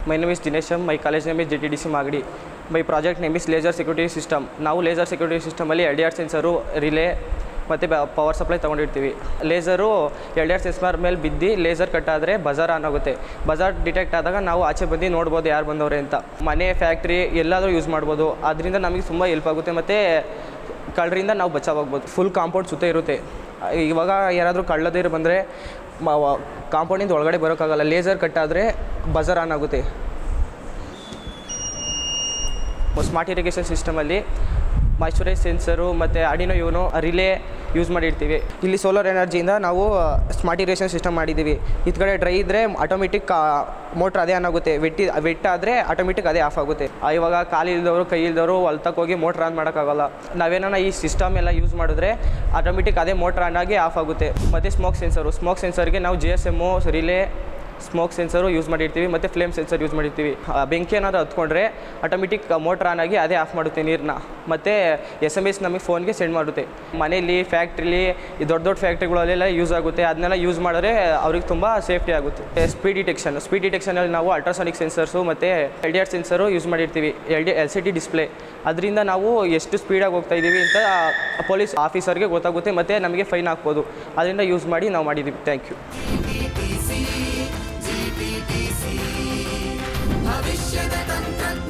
My name is Dinesham. My college name is JTDC Magadi. My project name is Laser Security System. ನಾವು laser security ಸಿಸ್ಟಮಲ್ಲಿ LDR sensor, relay ಮತ್ತು power supply ತೊಗೊಂಡಿರ್ತೀವಿ. Laser LDR sensor ಮೇಲೆ ಬಿದ್ದು laser cut ಆದರೆ Bazaar on ಆಗುತ್ತೆ. Bazaar detect ಆದಾಗ ನಾವು ಆಚೆ ಬಂದು ನೋಡ್ಬೋದು ಯಾರು ಬಂದವ್ರೆ ಅಂತ. ಮನೆ, ಫ್ಯಾಕ್ಟ್ರಿ ಎಲ್ಲಾದರೂ ಯೂಸ್ ಮಾಡ್ಬೋದು. ಅದರಿಂದ ನಮಗೆ ತುಂಬ ಹೆಲ್ಪ್ ಆಗುತ್ತೆ ಮತ್ತು ಕಳ್ಳರಿಂದ ನಾವು ಬಚಾವಾಗ್ಬೋದು. ಫುಲ್ ಕಾಂಪೌಂಡ್ ಸುತ್ತ ಇರುತ್ತೆ. ಇವಾಗ ಯಾರಾದರೂ ಕಳ್ಳದೇರು ಬಂದರೆ ಕಾಂಪೌಂಡಿಂದ ಒಳಗಡೆ ಬರೋಕ್ಕಾಗಲ್ಲ. ಲೇಸರ್ ಕಟ್ ಆದರೆ ಬಜಾರ್ ಆನ್ ಆಗುತ್ತೆ. ಸ್ಮಾರ್ಟ್ ಇರಿಗೇಷನ್ ಸಿಸ್ಟಮಲ್ಲಿ ಮಾಯ್ಶ್ಚರೈಸ್ ಸೆನ್ಸರು ಮತ್ತು ಆರ್ಡಿನೋ ಯೂನೋ ರಿಲೇ ಯೂಸ್ ಮಾಡಿರ್ತೀವಿ. ಇಲ್ಲಿ ಸೋಲಾರ್ ಎನರ್ಜಿಯಿಂದ ನಾವು ಸ್ಮಾರ್ಟ್ ಇರಿಗೇಷನ್ ಸಿಸ್ಟಮ್ ಮಾಡಿದ್ದೀವಿ. ಈ ಕಡೆ ಡ್ರೈ ಇದ್ದರೆ ಆಟೋಮೆಟಿಕ್ ಮೋಟ್ರ್ ಅದೇ ಆನ್ ಆಗುತ್ತೆ. ವೆಟ್ಟಾದರೆ ಆಟೋಮೆಟಿಕ್ ಅದೇ ಆಫ್ ಆಗುತ್ತೆ. ಇವಾಗ ಕಾಲಿಲ್ದವರು, ಕೈ ಇಲ್ದವರು ಹೊಲ್ತಕ್ಕೆ ಹೋಗಿ ಮೋಟ್ರ್ ಆನ್ ಮಾಡೋಕ್ಕಾಗಲ್ಲ. ನಾವೇನ ಈ ಸಿಸ್ಟಮ್ ಎಲ್ಲ ಯೂಸ್ ಮಾಡಿದ್ರೆ ಆಟೋಮೆಟಿಕ್ ಅದೇ ಮೋಟ್ರ್ ಆನ್ ಆಗಿ ಆಫ್ ಆಗುತ್ತೆ. ಮತ್ತು ಸ್ಮೋಕ್ ಸೆನ್ಸರ್ಗೆ ನಾವು GSM, relay, smoke sensor use ಮಾಡಿರ್ತೀವಿ ಮತ್ತು ಫ್ಲೇಮ್ ಸೆನ್ಸರ್ ಯೂಸ್ ಮಾಡಿರ್ತೀವಿ. ಬೆಂಕಿ ಏನಾದರೂ ಹತ್ಕೊಂಡ್ರೆ ಆಟೋಮೆಟಿಕ್ ಮೋಟ್ರ್ ಆನ್ ಆಗಿ ಅದೇ ಆಫ್ ಮಾಡುತ್ತೆ ನೀರನ್ನ. ಮತ್ತು SMS ನಮಗೆ ಫೋನ್ಗೆ ಸೆಂಡ್ ಮಾಡುತ್ತೆ. ಮನೇಲಿ, ಫ್ಯಾಕ್ಟ್ರಿಲಿ, ಈ ದೊಡ್ಡ ಫ್ಯಾಕ್ಟ್ರಿಗಳಲ್ಲೆಲ್ಲ ಯೂಸ್ ಆಗುತ್ತೆ. ಅದನ್ನೆಲ್ಲ ಯೂಸ್ ಮಾಡಿದ್ರೆ ಅವ್ರಿಗೆ ತುಂಬ ಸೇಫ್ಟಿ ಆಗುತ್ತೆ. ಸ್ಪೀಡ್ ಡಿಟೆಕ್ಷನಲ್ಲಿ ನಾವು ಅಲ್ಟ್ರಾಸಾನಿಕ್ ಸೆನ್ಸರ್ಸು ಮತ್ತು LDR ಸೆನ್ಸರು ಯೂಸ್ ಮಾಡಿರ್ತೀವಿ. LCD display. ಅದರಿಂದ ನಾವು ಎಷ್ಟು ಸ್ಪೀಡಾಗಿ ಹೋಗ್ತಾ ಇದ್ದೀವಿ ಅಂತ ಪೊಲೀಸ್ ಆಫೀಸರ್ಗೆ ಗೊತ್ತಾಗುತ್ತೆ ಮತ್ತು ನಮಗೆ ಫೈನ್ ಹಾಕ್ಬೋದು. ಅದರಿಂದ ಯೂಸ್ ಮಾಡಿ ನಾವು ಮಾಡಿದ್ದೀವಿ. Thank you. ಭವಿಷ್ಯದ ತಂತ್ರಜ್ಞಾನ.